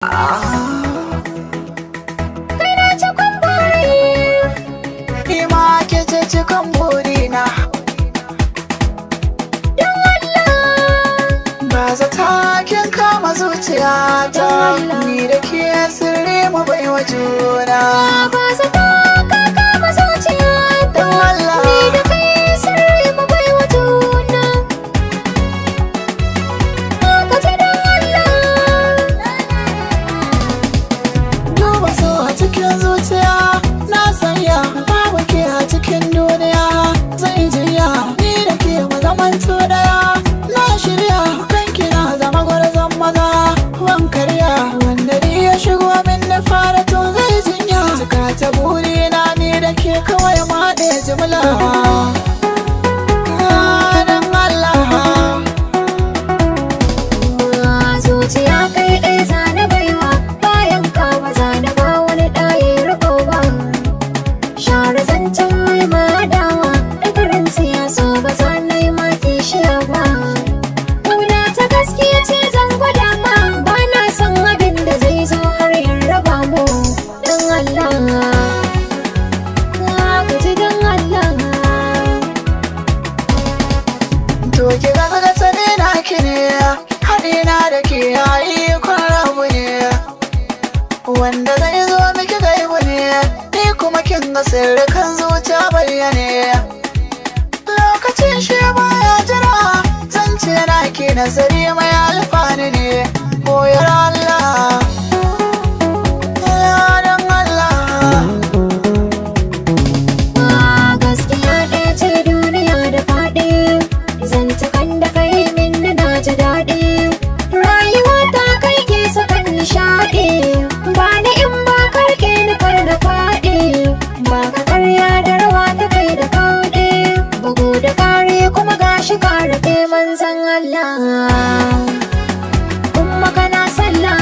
Kai na cikin buri, Ni ma ke ce cikin burina. don Allah, Ba zata kin kama zuciyata, ni da ke sirri mu bai wa juna. ba zata ka kama zuciyata, Don Allah. ni da kai sirri mu bai wa juna. Ka ce don Allah, Duba so a cikin zuciya, na sanya babu ke a cikin duniya. Zai jiya ni da ke mu zamanto daya. Na shirya kan kina zama gwarzon maza. Wan karya wanda ni ya shigo min da fara to zai jinya. Cika ta burina ni da ke kawai ma ɗaya jimla. Don Allah. zuciya kai ɗaya zana baiwa, bayan ka ba zana ba wani ɗaye riko ba. Share zancen mai madawa, ɗagarin siyaso ba za na yi ma kishiya ba. Ƙauna ta gaskiya ce zan gwada ma, ba na son abin da zai zo har yin raba mu. Don Allah, ka ji don Allah. To ki ga sani na ki ne, haɗina da ke yayi kun rabu ne. Wanda zai zo miki gaibu ne, ni kuma kin ga sirrikan zuciya bayyane. Lokacin shi baya jira, zance na ki nazari mai alfani ne. Koyar Allah, don Allah. Gaskiya ɗaya ce duniya da faɗi, zantukan da kai min na ji daɗi. Rayuwa ta kai ke sakan nishaɗi, ba ni in ba karke ni kar da faɗi. Ba ka karya da rawa ta kai da kauɗi, bugu da ƙari kuma gashi ƙara ke manzan Allah. Umma kana sallah.